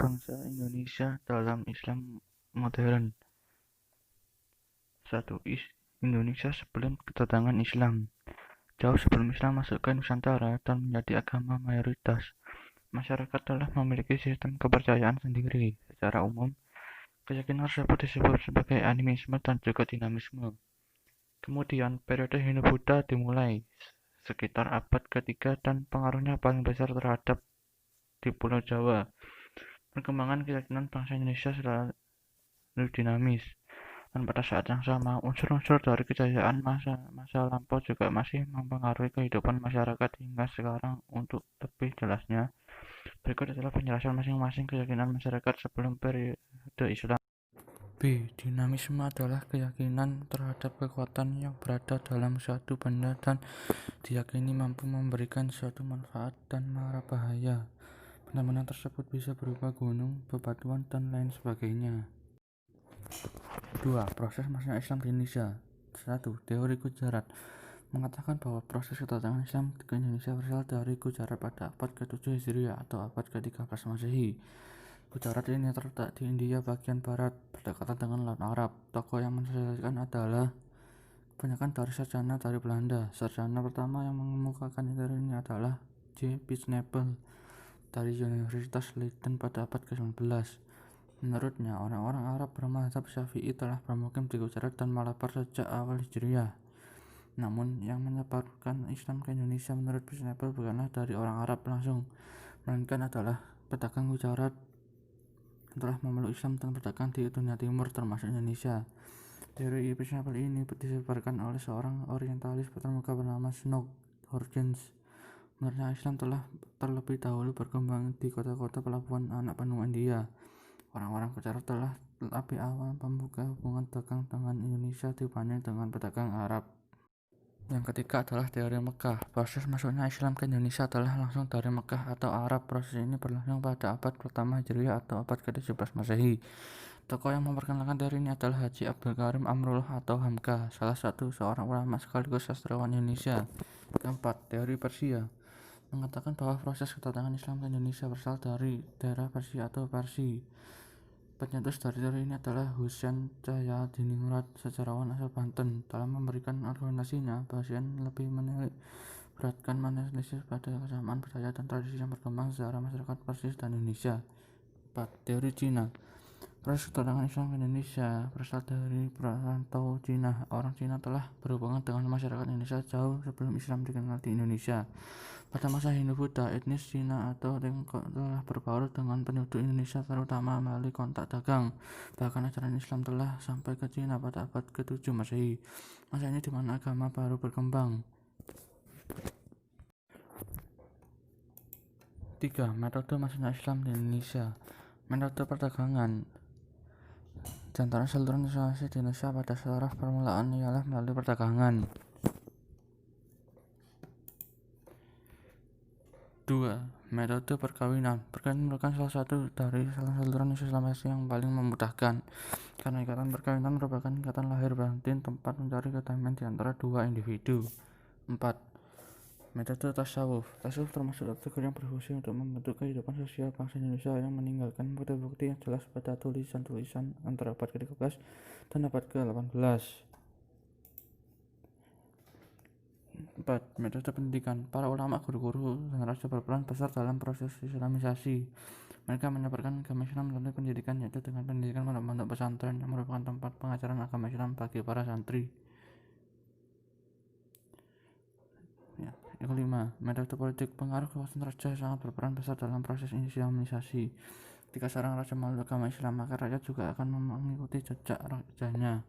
bangsa Indonesia dalam Islam modern. 1. Indonesia sebelum kedatangan Islam. Jauh sebelum Islam masuk ke Nusantara dan menjadi agama mayoritas, masyarakat telah memiliki sistem kepercayaan sendiri. Secara umum, keyakinan tersebut disebut sebagai animisme dan juga dinamisme. Kemudian, periode Hindu-Buddha dimulai sekitar abad ketiga dan pengaruhnya paling besar terhadap di Pulau Jawa. Perkembangan keyakinan bangsa Indonesia selalu dinamis, dan pada saat yang sama, unsur-unsur dari kejayaan masa lampau juga masih mempengaruhi kehidupan masyarakat hingga sekarang. Untuk lebih jelasnya, berikut adalah penjelasan masing-masing keyakinan masyarakat sebelum periode Islam. B. Dinamisme adalah keyakinan terhadap kekuatan yang berada dalam suatu benda dan diyakini mampu memberikan suatu manfaat dan mara bahaya. Benda-benda tersebut bisa berupa gunung, bebatuan, dan lain sebagainya. 2. Proses masuknya Islam di Indonesia. 1. Teori Gujarat mengatakan bahwa proses kedatangan Islam ke Indonesia berasal dari Gujarat pada abad ke-7 Hijriah atau abad ke-13 Masehi. Gujarat ini terletak di India bagian barat, berdekatan dengan Laut Arab. Tokoh yang mensosialisasikan adalah kebanyakan dari sarjana dari Belanda. Sarjana pertama yang mengemukakan teori ini adalah J. Pisnapel dari Universitas Leiden pada abad ke-19. Menurutnya, orang-orang Arab bermadzhab Syafi'i telah bermukim di Gujarat dan Malabar sejak awal Hijriah. Namun, yang menyebarkan Islam ke Indonesia menurut Pisnapel bukanlah dari orang Arab langsung, melainkan adalah pedagang Gujarat yang telah memeluk Islam dan berdagang di dunia timur termasuk Indonesia. Teori Pisnapel ini disebarkan oleh seorang orientalis terkemuka bernama Snow Horgens. Menurutnya, Islam telah terlebih dahulu berkembang di kota-kota pelabuhan anak benua India. Orang-orang Gujarat telah lebih awal membuka hubungan dagang dengan Indonesia dibanding dengan pedagang Arab. Yang ketiga adalah teori Mekah. Proses masuknya Islam ke Indonesia adalah langsung dari Mekah atau Arab. Proses ini berlangsung pada abad pertama Hijriah atau abad ke-17 Masehi. Tokoh yang memperkenalkan teori ini adalah Haji Abdul Karim Amrullah atau Hamka, salah satu seorang ulama sekaligus sastrawan Indonesia. Keempat, teori Persia mengatakan bahwa proses kedatangan Islam ke Indonesia berasal dari daerah Persia atau Parsi. Pencetus dari teori ini adalah Husain Cahyadiningrat, sejarawan asal Banten. Dalam memberikan argumentasinya, Husain lebih menilik beratkan analisis pada kesamaan budaya dan tradisi yang berkembang secara masyarakat Persia dan Indonesia. 4. Teori Cina. Proses kedatangan Islam ke Indonesia berasal dari perantau Cina. Orang Cina telah berhubungan dengan masyarakat Indonesia jauh sebelum Islam dikenal di Indonesia. Pada masa Hindu-Buddha, etnis Cina atau Tiongkok telah berbaur dengan penduduk Indonesia terutama melalui kontak dagang. Bahkan ajaran Islam telah sampai ke Cina pada abad ke-7 Masehi. Masa ini di mana agama baru berkembang. 3. Metode masuknya Islam di Indonesia. Metode perdagangan. Di antara saluran investasi di Indonesia pada sejarah permulaan ialah melalui perdagangan. 2. Metode perkawinan. Perkawinan merupakan salah satu dari saluran investasi yang paling memudahkan, karena ikatan perkawinan merupakan ikatan lahir batin, tempat mencari kedamaian di antara dua individu. 4. Metode tasawuf. Tasawuf termasuk kategori yang berfungsi untuk membentuk kehidupan sosial bangsa Indonesia yang meninggalkan bukti-bukti yang jelas pada tulisan-tulisan antara abad ke-13 dan abad ke-18. 4. Metode pendidikan. Para ulama, guru-guru, dan raja berperan besar dalam proses islamisasi. Mereka menyebarkan agama Islam melalui pendidikan, yaitu dengan pendidikan pondok pesantren yang merupakan tempat pengajaran agama Islam bagi para santri. Yang kelima, metode politik. Pengaruh kekuasaan raja sangat berperan besar dalam proses islamisasi. Ketika seorang raja memeluk agama Islam, maka rakyat juga akan mengikuti jejak rajanya.